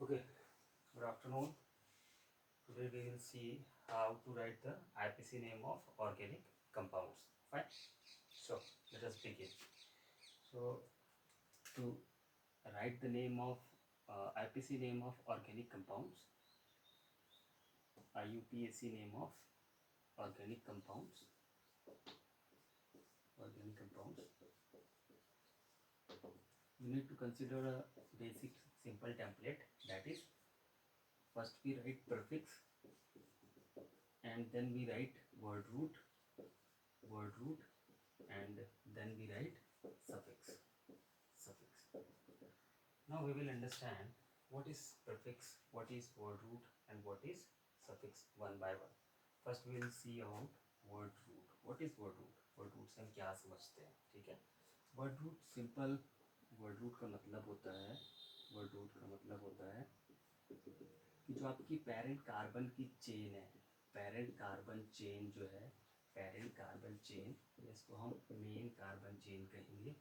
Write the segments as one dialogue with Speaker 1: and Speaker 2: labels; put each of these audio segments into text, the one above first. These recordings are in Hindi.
Speaker 1: Okay, good afternoon. Today we will see how to write the IPC name of organic compounds. Fine. So let us begin. So to write the name of IPC name of organic compounds, IUPAC name of organic compounds, you need to consider a basic simple template. That is, first we write prefix and then we write word root, and then we write suffix. Now we will understand what is prefix, what is word root, and what is suffix one by one. First we will see about word root. What is word root? Word root से हम क्या समझते हैं? ठीक है, word root simple word root का मतलब होता है, word root का मतलब होता है कि जो आपकी पेरेंट कार्बन की चेन है, पेरेंट कार्बन चेन जो है, पेरेंट कार्बन चेन, इसको हम मेन कार्बन चेन कहेंगे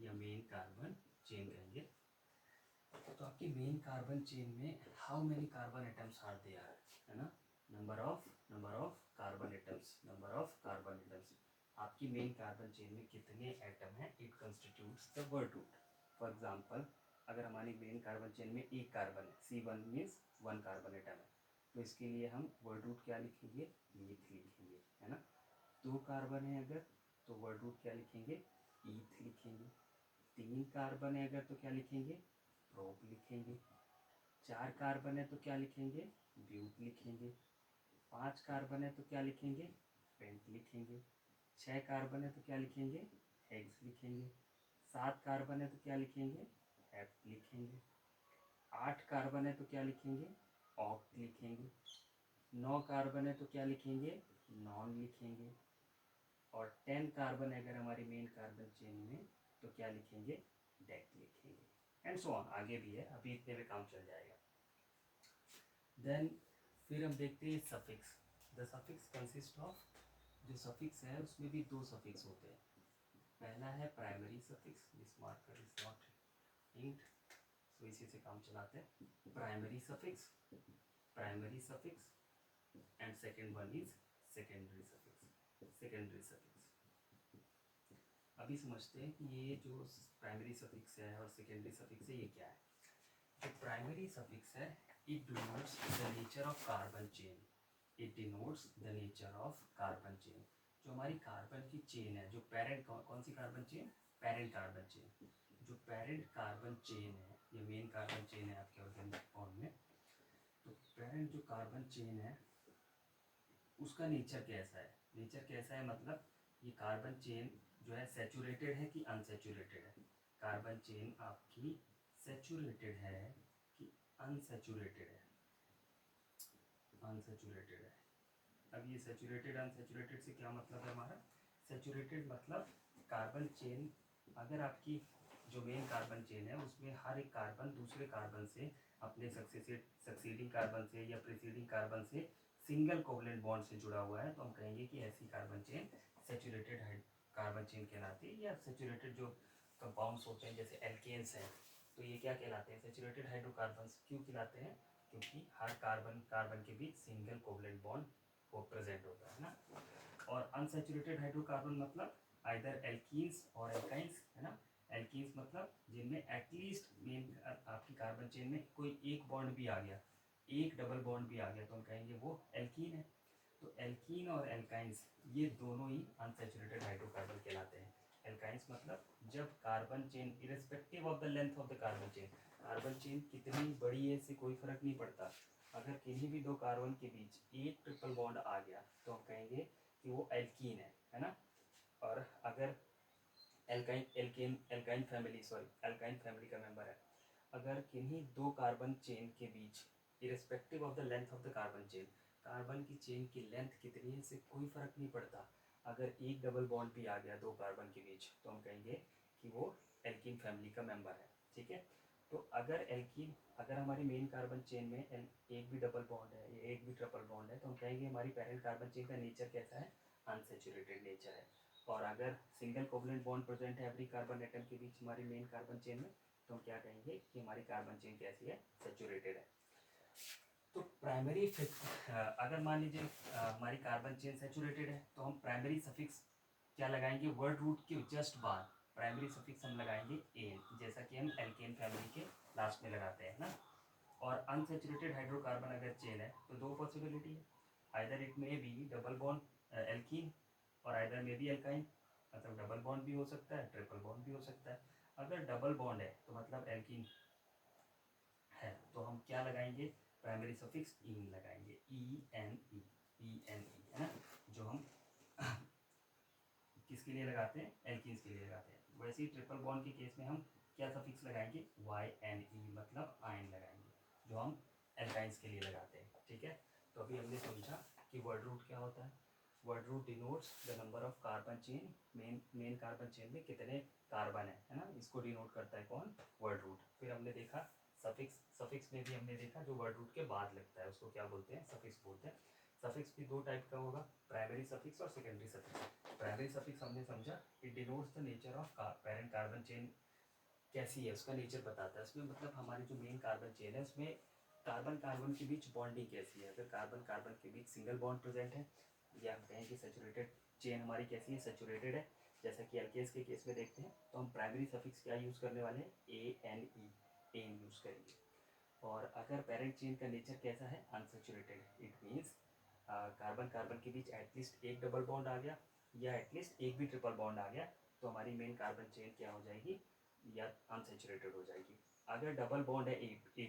Speaker 1: या मेन कार्बन चेन कहेंगे। तो आपकी मेन कार्बन चेन में how many carbon atoms are there, है ना, नंबर ऑफ कार्बन एटम्स, आपकी मेन कार्बन चेन में कितने एटम हैं, it constitutes the word root. For example, अगर हमारी मेन कार्बन चेन में एक कार्बन है, C1 means one carbon atom है, तो इसके लिए हम वर्ड रूट क्या लिखेंगे, ईथ लिखेंगे, है ना। दो कार्बन है अगर, तो वर्ड रूट क्या लिखेंगे, ईथ लिखेंगे। तीन कार्बन है अगर, तो क्या लिखेंगे, प्रोप लिखेंगे। चार कार्बन है तो क्या लिखेंगे, ब्यूट लिखेंगे। पांच कार्बन है तो क्या लिखेंगे, पेंट लिखेंगे। छह कार्बन है तो क्या लिखेंगे, हेक्स लिखेंगे। सात कार्बन है तो क्या लिखेंगे, हेप्ट लिखेंगे। आठ कार्बन है तो क्या लिखेंगे, ऑक्ट लिखेंगे। नौ कार्बन है तो क्या लिखेंगे, नॉन लिखेंगे। और 10 कार्बन है अगर हमारी मेन कार्बन चेन में, तो क्या लिखेंगे, डेक लिखेंगे, एंड सो ऑन। आगे भी है, अभी इतने में काम चल जाएगा। देन फिर हम देखते हैं suffix. The suffix consist of, जो सफिक्स है उसमें भी दो सफिक्स होते हैं। पहला है primary suffix, this marker is not inked, so इसी से काम चलाते हैं। Primary suffix and second one is secondary suffix. अभी समझते हैं कि ये जो प्राइमरी सफिक्स है और सेकेंडरी सफिक्स है, ये क्या है। जो प्राइमरी सफिक्स है, it denotes the nature of carbon chain, जो हमारी कार्बन की चेन है, जो पेरेंट, कौन सी carbon chain, parent carbon chain. जो पेरेंट कार्बन चेन है, ये मेन कार्बन चेन है आपके ऑर्गेनिक फॉर्म में। तो पेरेंट जो कार्बन चेन है उसका नेचर कैसा है, मतलब ये कार्बन चेन जो है सैचुरेटेड है कि अनसैचुरेटेड है। कार्बन चेन आपकी सैचुरेटेड है कि अनसैचुरेटेड है, अब ये सैचुरेटेड अनसैचुरेटेड से क्या मतलब है हमारा। सैचुरेटेड मतलब कार्बन चेन, अगर आपकी जो मेन कार्बन चेन है उसमें हर एक कार्बन दूसरे कार्बन से, अपने सक्सीडिंग कार्बन से या प्रीसीडिंग कार्बन से सिंगल कोवलेंट बॉन्ड से जुड़ा हुआ है, तो हम कहेंगे कि ऐसी carbon chain saturated carbon chain कहलाती है। या सैचुरेटेड जो कंपाउंड्स होते हैं जैसे एल्केन्स हैं, तो ये क्या कहलाते हैं, सैचुरेटेड हाइड्रोकार्बन्स क्यों कहलाते हैं, क्योंकि हर कार्बन के बीच सिंगल कोवलेंट बॉन्ड वो प्रेजेंट होता है ना। और अनसैचुरेटेड हाइड्रोकार्बन मतलब आइदर एल्कीन्स और एल्काइंस, है ना। एल्कीन्स मतलब जिनमें एटलीस्ट मेन आपकी कार्बन चेन में कोई एक बॉन्ड भी आ गया, एक डबल बॉन्ड भी आ गया, तो हम कहेंगे वो एल्कीन है। तो एल्कीन और एल्काइंस ये दोनों ही अनसैचुरेटेड हाइड्रोकार्बन कहलाते हैं। एल्काइंस मतलब जब carbon chain irrespective of the length of the carbon chain कितनी बड़ी है इससे कोई फर्क नहीं पड़ता, अगर किसी भी दो कार्बन के बीच एक ट्रिपल बॉन्ड आ गया तो हम कहेंगे कि वो एल्कीन है ना। और अगर एल्काइन फैमिली का मेंबर है, अगर किन्हीं दो कार्बन चेन के बीच irrespective of the length of the carbon chain, carbon की चेन की लेंथ कितनी है इससे कोई फर्क नहीं पड़ता, अगर एक डबल बॉन्ड भी आ गया दो कार्बन के बीच, तो हम कहेंगे कि वो एल्कीन फैमिली का मेंबर है, ठीक है। तो अगर हमारी मेन कार्बन चेन में एक भी डबल बॉन्ड है या एक भी ट्रिपल बॉन्ड है, तो हम कहेंगे हमारी पेरेंट कार्बन चेन का नेचर कैसा है, अनसैचुरेटेड नेचर है। और अगर सिंगल कोवलेंट बॉन्ड प्रेजेंट है एवरी कार्बन एटम के बीच हमारी मेन कार्बन चेन में, तो हम क्या कहेंगे कि हमारी कार्बन चेन कैसी है, सेचुरेटेड है। तो प्राइमरी अगर मान लीजिए हमारी कार्बन चेन सेचुरेटेड है तो हम प्राइमरी सफिक्स क्या लगाएंगे, वर्ड रूट के जस्ट बाद प्राइमरी सफिक्स हम लगाएंगे एन, जैसा कि हम एल्केन फैमिली के लास्ट में लगाते हैं ना। और अनसेचुरेटेड हाइड्रोकार्बन अगर चेन है तो दो पॉसिबिलिटी है, either it may be double bond alkene और आइदर मे बी एल्काइन, मतलब डबल बॉन्ड भी हो सकता है, ट्रिपल बॉन्ड भी हो सकता है। अगर डबल बॉन्ड है तो मतलब एल्कीन है, तो हम क्या लगाएंगे, प्राइमरी सफिक्स इन लगाएंगे, ई एन ई, है ना, जो हम किसके लिए लगाते हैं, एल्कीन्स के लिए लगाते हैं। वैसे ही ट्रिपल बॉन्ड के केस में हम क्या सफिक्स लगाएंगे, वाई एन ई, मतलब आयन लगाएंगे, जो हम एल्काइंस के लिए लगाते हैं। ठीक है, तो अभी हमने समझा कि वर्ड रूट क्या होता है। Word root denotes the number of carbon chain, main carbon chain में कितने कार्बन है ना, इसको डिनोट करता है कौन, वर्ड रूट। फिर हमने देखा सफिक्स में भी हमने देखा जो वर्ड रूट के बाद लगता है उसको क्या बोलते हैं, सफिक्स बोलते हैं। सफिक्स भी दो टाइप का होगा, प्राइमरी सफिक्स और सेकेंडरी सफिक्स। प्राइमरी सफिक्स हमने समझा, it denotes the nature of parent carbon chain, कैसी है उसका नेचर बताता है। इसमें मतलब हमारी जो मेन कार्बन चेन है उसमें कार्बन कार्बन के बीच बॉन्डिंग कैसी है, अगर कार्बन कार्बन के बीच सिंगल बॉन्ड प्रेजेंट है, या हम कहें कि सेचुरेटेड चेन हमारी कैसी है, सेचुरेटेड है, जैसा कि एल्केन्स के केस में देखते हैं, तो हम प्राइमरी सफिक्स क्या यूज़ करने वाले हैं, A N E, N use करेंगे। और अगर पेरेंट चेन का नेचर कैसा है, unsaturated, it means carbon carbon के बीच एटलीस्ट एक डबल बॉन्ड आ गया या एटलीस्ट एक भी ट्रिपल बॉन्ड आ गया, तो हमारी मेन कार्बन चेन क्या हो जाएगी, या अनसेचुरेटेड हो जाएगी। अगर डबल बॉन्ड है एक भी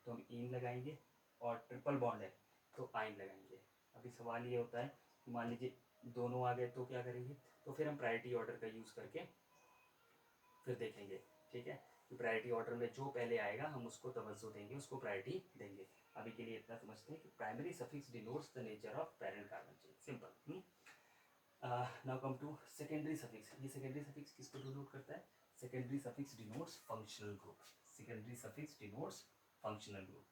Speaker 1: तो हम इन लगाएंगे, और ट्रिपल बॉन्ड है तो आइन लगाएंगे। अभी सवाल ये होता है कि मान लीजिए दोनों आ गए तो क्या करेंगे, तो फिर हम प्रायोरिटी ऑर्डर का यूज़ करके फिर देखेंगे। ठीक है, कि प्रायोरिटी ऑर्डर में जो पहले आएगा हम उसको तवज्जो देंगे, उसको प्रायोरिटी देंगे। अभी के लिए इतना समझते हैं कि primary suffix denotes the nature of parent carbon chain, simple. Now come to secondary suffix. ये सेकेंडरी सफिक्स किसको डिनोट करता है, secondary suffix denotes functional group. Secondary suffix denotes functional group.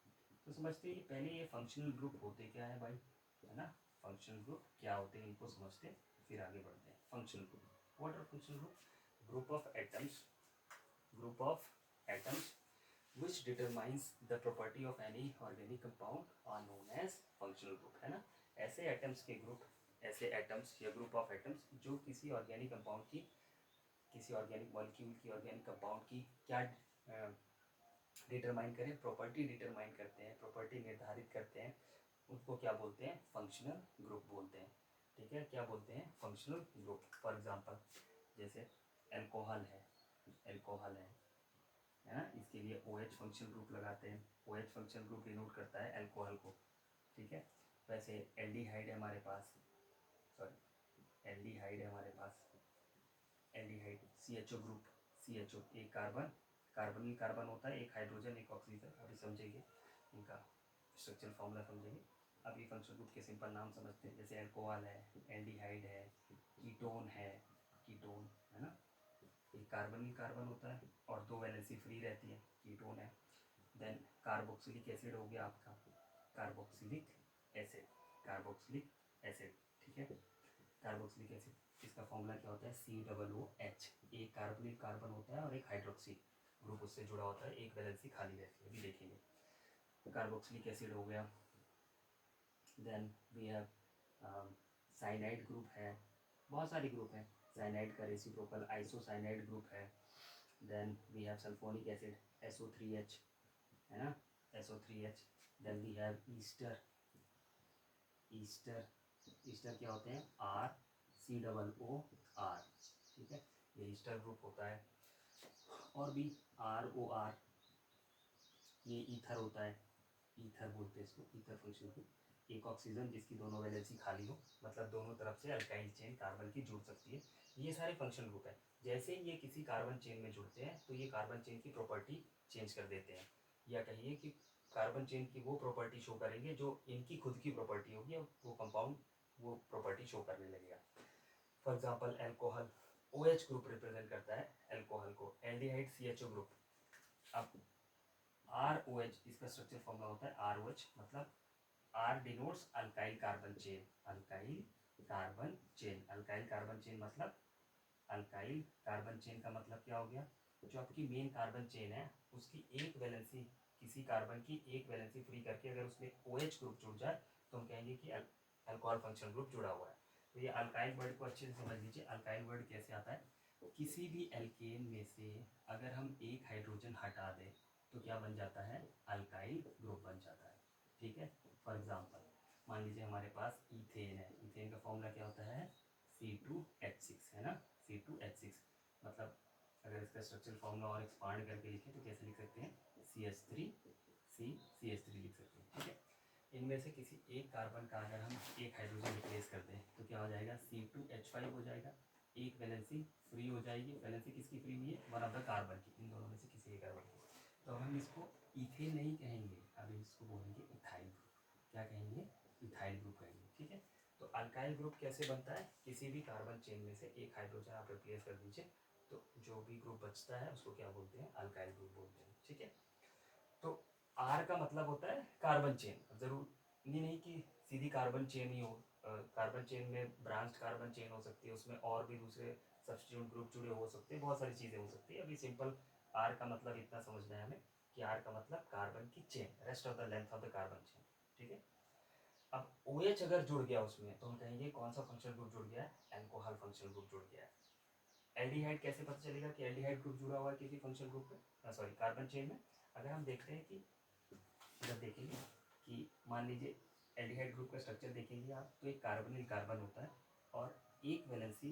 Speaker 1: तो समझते हैं पहले ये फंक्शनल ग्रुप होते क्या है भाई, है ना, फंक्शनल ग्रुप क्या होते हैं इनको समझते हैं, फिर आगे बढ़ते हैं। Functional group, what are functional group, group of atoms, group of atoms which determines the property of any organic compound are known as functional group, है ना। ऐसे एटम्स के ग्रुप, ऐसे एटम्स या ग्रुप ऑफ एटम्स जो किसी ऑर्गेनिक कंपाउंड की, किसी ऑर्गेनिक मॉलिक्यूल की, ऑर्गेनिक कंपाउंड की क्या डिटरमाइन करें, प्रॉपर्टी डिटरमाइन करते हैं, प्रॉपर्टी निर्धारित करते हैं, उसको क्या बोलते हैं, फंक्शनल ग्रुप बोलते हैं। ठीक है, क्या बोलते हैं, फंक्शनल ग्रुप। फॉर एग्जांपल जैसे एल्कोहल है ना, इसके लिए OH फंक्शनल ग्रुप लगाते हैं। OH फंक्शनल ग्रुप डिनोट करता है अल्कोहल को। ठीक है, वैसे एल्डिहाइड है हमारे पास, सॉरी एल्डिहाइड है हमारे पास, एल्डिहाइड CHO ग्रुप, CHO एक कार्बन, कार्बन कार्बन होता है, एक हाइड्रोजन एक ऑक्सीजन, अभी समझेंगे इनका स्ट्रक्चरल फॉर्मूला समझेंगे। अब ये फंक्शनल ग्रुप के सिंपल नाम समझते हैं, जैसे अल्कोहल है, एल्डिहाइड है, कीटोन है, कीटोन है ना, एक कार्बन कार्बन होता है और दो वैलेंसी फ्री रहती है, कीटोन है। देन कार्बोक्सिलिक एसिड हो गया आपका, कार्बोक्सिलिक एसिड, कार्बोक्सिलिक एसिड। ठीक है, कार्बोक्सिलिक एसिड इसका फॉर्मूला क्या होता है, COOH, एक कार्बनिक कार्बन होता है और एक हाइड्रोक्सी ग्रुप उससे जुड़ा होता है, एक वैलेंसी खाली रहती है, अभी देखेंगे। कार्बोक्सिलिक एसिड हो गया। Then we have cyanide group है, बहुत सारे ग्रुप हैं, साइनाइड का रेसिप्रोकल आइसोसाइनाइड ग्रुप है। Then we have sulphonic acid SO3H, है ना, SO3H। Then we have ester, ester, ester क्या होते हैं, RCOOR। ठीक है, ये ईस्टर ग्रुप होता है। और भी ROR, ये ईथर होता है, ईथर बोलते हैं इसको, ईथर फंक्शन ग्रुप। एक ऑक्सीजन जिसकी दोनों वैलेंसी खाली हो, मतलब दोनों तरफ से अल्काइल चेन कार्बन की जुड़ सकती है, ये सारे फंक्शन ग्रुप है। जैसे ही ये किसी कार्बन चेन में जुड़ते हैं तो ये कार्बन चेन की प्रॉपर्टी चेंज कर देते हैं, या कहिए कि कार्बन चेन की वो प्रॉपर्टी शो करेंगे जो इनकी खुद की प्रॉपर्टी होगी, वो कंपाउंड वो प्रॉपर्टी शो करने लगेगा। For example alcohol, OH group represent करता है एल्कोहल को, एल्डिहाइड CHO ग्रुप। अब ROH इसका स्ट्रक्चर फॉर्मूला होता है ROH, मतलब R denotes alkyl carbon chain, alkyl carbon chain, alkyl carbon chain मतलब, अल्काइल कार्बन चेन का मतलब क्या हो गया, जो आपकी मेन कार्बन चेन है उसकी एक वैलेंसी, किसी कार्बन की एक वैलेंसी फ्री करके अगर उसमें OH ग्रुप जुड़ जाए तो हम कहेंगे कि अल्कोहल फंक्शनल ग्रुप जुड़ा हुआ है। तो ये अल्काइल वर्ड को अच्छे से समझ लीजिए। अल्काइल वर्ड कैसे आता है, किसी भी एल्केन में से अगर हम एक हाइड्रोजन हटा दें तो क्या बन जाता है, अल्काइल ग्रुप बन जाता है। ठीक है, फॉर एग्जांपल मान लीजिए हमारे पास इथेन है, इथेन का फॉर्मूला क्या होता है, C2H6 है ना, C2H6। मतलब अगर इसका स्ट्रक्चरल फॉर्मूला और एक्सपांड करके लिखें तो कैसे लिख सकते हैं, CH3 लिख सकते हैं। ठीक है, इनमें से किसी एक कार्बन का अगर हम एक हाइड्रोजन रिप्लेस कर दें तो क्या हो जाएगा, C2H5 हो जाएगा, एक वैलेंसी फ्री हो जाएगी। वैलेंसी किसकी फ्री हुई है, वन ऑफ द कार्बन की, इन दोनों में से किसी एक कार्बन की। तो अब हम इसको इथेन नहीं कहेंगे, अभी इसको बोलेंगे इथाइल ग्रुप। क्या कहेंगे, इथाइल ग्रुप कहेंगे। ठीक है, तो अल्काइल ग्रुप कैसे बनता है, किसी भी कार्बन चेन में से एक हाइड्रोजन आप रिप्लेस कर दीजिए तो जो भी ग्रुप बचता है उसको क्या बोलते हैं, अल्काइल ग्रुप बोलते हैं। ठीक है, तो आर का मतलब होता है कार्बन चेन। जरूरी नहीं कि सीधी कार्बन चेन ही हो, कार्बन चेन में ब्रांच्ड कार्बन चेन हो सकती है, उसमें और भी दूसरे सब्स्टिट्यूट ग्रुप जुड़े हो सकते हैं, बहुत सारी चीज़ें हो सकती है। अभी सिंपल आर का मतलब इतना समझना है हमें कि आर का मतलब कार्बन की chain, rest of the length of the carbon chain. ठीक है, अब OH अगर जुड़ गया उसमें तो हम कहेंगे कौन सा फंक्शनल ग्रुप जुड़ गया है, एल्कोहल फंक्शनल ग्रुप जुड़ गया है। एल्डिहाइड कैसे पता चलेगा कि एल्डिहाइड ग्रुप जुड़ा हुआ है किसी फंक्शनल ग्रुप में, सॉरी कार्बन चेन में। अगर हम देखते हैं कि जब देखेंगे कि मान लीजिए एल्डिहाइड ग्रुप का स्ट्रक्चर देखेंगे आप तो एक कार्बनिल कार्बन होता है और एक वैलेंसी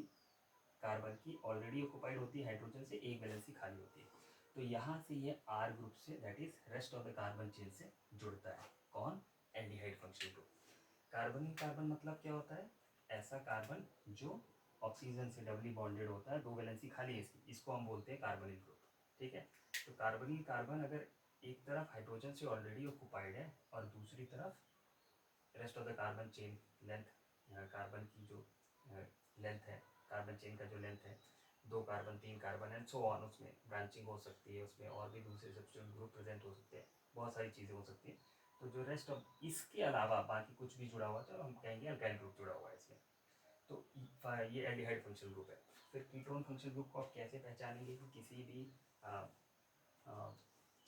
Speaker 1: कार्बन की ऑलरेडी ऑक्युपाइड होती है हाइड्रोजन से, एक वैलेंसी खाली होती है। तो यहाँ से ये आर ग्रुप से, that is rest of the carbon chain से जुड़ता है। कौन, एल्डिहाइड फंक्शनल ग्रुप। कार्बनिल कार्बन मतलब क्या होता है, ऐसा कार्बन जो ऑक्सीजन से डबली बॉन्डेड होता है, दो वैलेंसी खाली है इसकी, इसको हम बोलते हैं कार्बनिल ग्रुप। ठीक है, तो कार्बनिल कार्बन अगर एक तरफ हाइड्रोजन से ऑलरेडी ऑक्युपाइड है और दूसरी तरफ rest of the carbon chain length, यहाँ कार्बन की जो लेंथ है, कार्बन चेन का जो लेंथ है, दो कार्बन तीन कार्बन एंड सो ऑन, उसमें ब्रांचिंग हो सकती है, उसमें और भी दूसरे सब्स्टिट्यूट ग्रुप प्रेजेंट हो सकते हैं, बहुत सारी चीज़ें हो सकती हैं। तो जो रेस्ट ऑफ इसके अलावा बाकी कुछ भी जुड़ा हुआ है तो हम कहेंगे अल्काइल ग्रुप जुड़ा हुआ है इसमें। तो ये एल्डिहाइड फंक्शनल ग्रुप है। फिर कीटोन फंक्शनल ग्रुप को आप कैसे पहचानेंगे कि किसी भी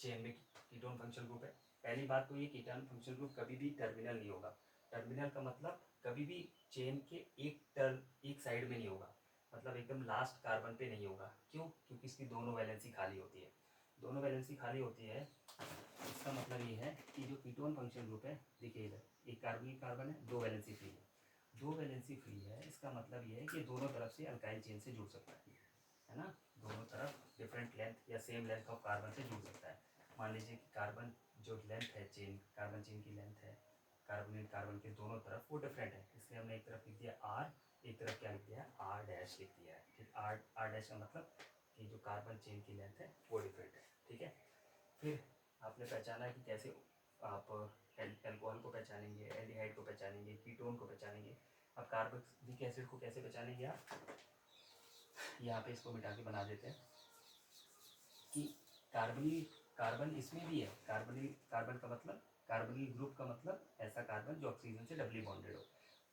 Speaker 1: चेन में कीटोन फंक्शनल ग्रुप है। पहली बात तो ये कीटोन फंक्शनल ग्रुप कभी भी टर्मिनल नहीं होगा। टर्मिनल का मतलब कभी भी चेन के एक साइड में नहीं होगा, मतलब एकदम लास्ट कार्बन पे नहीं होगा। क्यों, क्योंकि इसकी दोनों वैलेंसी खाली होती है। दोनों वैलेंसी खाली होती है, इसका मतलब ये है कि जो कीटोन फंक्शनल ग्रुप है, देखिए इधर एक कार्बनिक कार्बन है, दो वैलेंसी फ्री है, दो वैलेंसी फ्री है, इसका मतलब ये है कि दोनों तरफ से अल्काइल चेन से जुड़ सकता है ना, दोनों तरफ डिफरेंट लेंथ या सेम लेंथ ऑफ कार्बन से जुड़ सकता है। मान लीजिए कि कार्बन जो लेंथ है चेन, कार्बन चेन की लेंथ है कार्बनिल कार्बन के दोनों तरफ वो डिफरेंट है, इसलिए हमने एक तरफ लिख दिया आर, एक तरफ क्या लिख दिया है, आर डैश लिख दिया है। ठीक, आर डैश का मतलब कि जो कार्बन चेन की लेंथ है वो डिफरेंट है। ठीक है, फिर आपने पहचाना कि कैसे आप एल्कोहल को पहचानेंगे, एल्डिहाइड को पहचानेंगे, कीटोन को पहचानेंगे। अब कार्बोक्सिलिक एसिड को कैसे पहचानेंगे आप, यहाँ पे इसको मिटा के बना देते हैं कि कार्बनिल कार्बन इसमें भी है, कार्बनिल कार्बन का मतलब, कार्बनिल ग्रुप का मतलब ऐसा कार्बन जो ऑक्सीजन से डबली बॉन्डेड हो।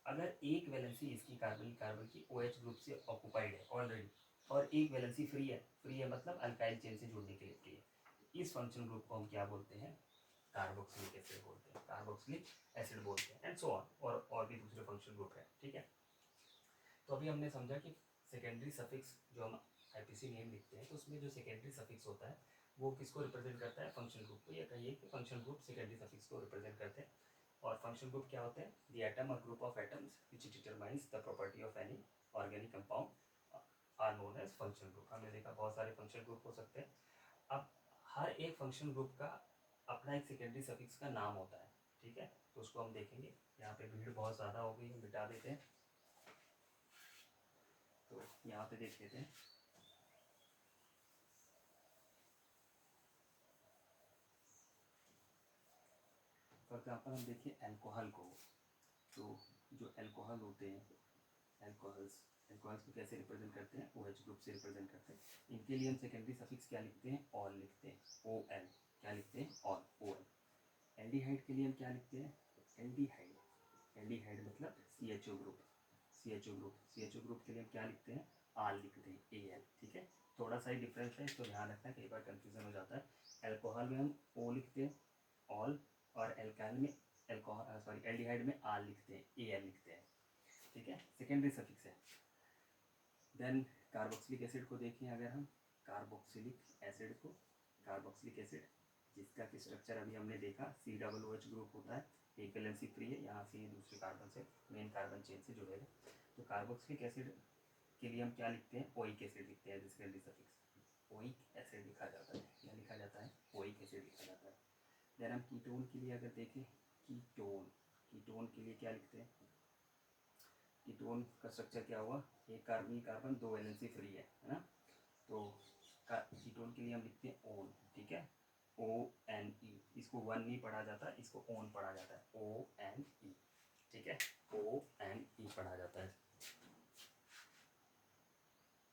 Speaker 1: अगर एक वैलेंसी इसकी कार्बनिल कार्बन की OH ग्रुप से ऑक्युपाइड है ऑलरेडी और एक वैलेंसी फ्री है मतलब अल्काइल चेन से जुड़ने के लिए फ्री है, इस फंक्शनल ग्रुप को हम क्या बोलते हैं, कार्बोक्सिलिक एसिड बोलते हैं, कार्बोक्सिलिक एसिड बोलते हैं एंड सो ऑन, और भी दूसरे फंक्शनल ग्रुप है। ठीक है, तो अभी हमने समझा कि सेकेंडरी सफिक्स जो हम IPC नेम लिखते हैं तो उसमें जो सेकेंडरी सफिक्स होता है वो किसको रिप्रेजेंट करता है, फंक्शनल ग्रुप को, या कहिए कि फंक्शनल ग्रुप सेकेंडरी सफिक्स को रिप्रेजेंट करते हैं। और फंक्शनल ग्रुप क्या होते हैं, द एटम और group of atoms which determines the property of any organic compound are known as functional group. हमने देखा बहुत सारे फंक्शनल ग्रुप हो सकते हैं। अब हर एक फंक्शनल ग्रुप का अपना एक सेकेंडरी सफिक्स का नाम होता है। ठीक है, तो उसको हम देखेंगे। यहाँ पे भीड़ बहुत ज़्यादा हो गई है, मिटा देते हैं। तो यहाँ पे देख लेते हैं। फॉर एग्जाम्पल हम देखिए एल्कोहल को, तो जो एल्कोहल होते हैं, एल्कोहल्स को कैसे रिप्रेजेंट करते हैं, OH ग्रुप से रिप्रेजेंट करते हैं। इनके लिए हम सेकेंडरी सफिक्स क्या लिखते हैं, ऑल लिखते हैं, OL। क्या लिखते हैं, ऑल, OL। एल्डिहाइड के लिए हम क्या लिखते हैं, एल्डिहाइड, एल्डिहाइड मतलब CHO ग्रुप, CHO ग्रुप के लिए हम क्या लिखते हैं, आल लिखते हैं, AL। ठीक है, थोड़ा सा ही डिफरेंस है, इसको ध्यान रखना, कई बार कंफ्यूजन हो जाता है। अल्कोहल में हम ओ लिखते हैं, ऑल, और एल्काइल में एल्डिहाइड में आल लिखते हैं, ए एल लिखते हैं, ठीक है, सेकेंडरी सफिक्स है। देन कार्बोक्सिलिक एसिड को देखें अगर हम, कार्बोक्सिलिक एसिड को, कार्बोक्सिलिक एसिड जिसका कि स्ट्रक्चर अभी हमने देखा, COOH ग्रुप होता है, एक वैलेंसी फ्री है, यहाँ से दूसरे कार्बन से मेन कार्बन चेन से जुड़ेगा। तो कार्बोक्सिलिक एसिड के लिए हम क्या लिखते हैं, ओइक एसिड लिखते हैं, सेकेंडरी सफिक्स ओइक एसिड लिखा जाता है, क्या लिखा जाता है, ओइक एसिड लिखा जाता है। देन हम कीटोन के लिए अगर देखें, कीटोन, कीटोन के लिए क्या लिखते हैं, कीटोन का स्ट्रक्चर क्या हुआ, एक कार्बन कार्बन, दो वैलेंसी फ्री है ना। तो कीटोन के लिए हम लिखते हैं ओन, ठीक है, ONE, इसको वन नहीं पढ़ा जाता, इसको ओन पढ़ा जाता है, ONE, ठीक है, ONE पढ़ा जाता है।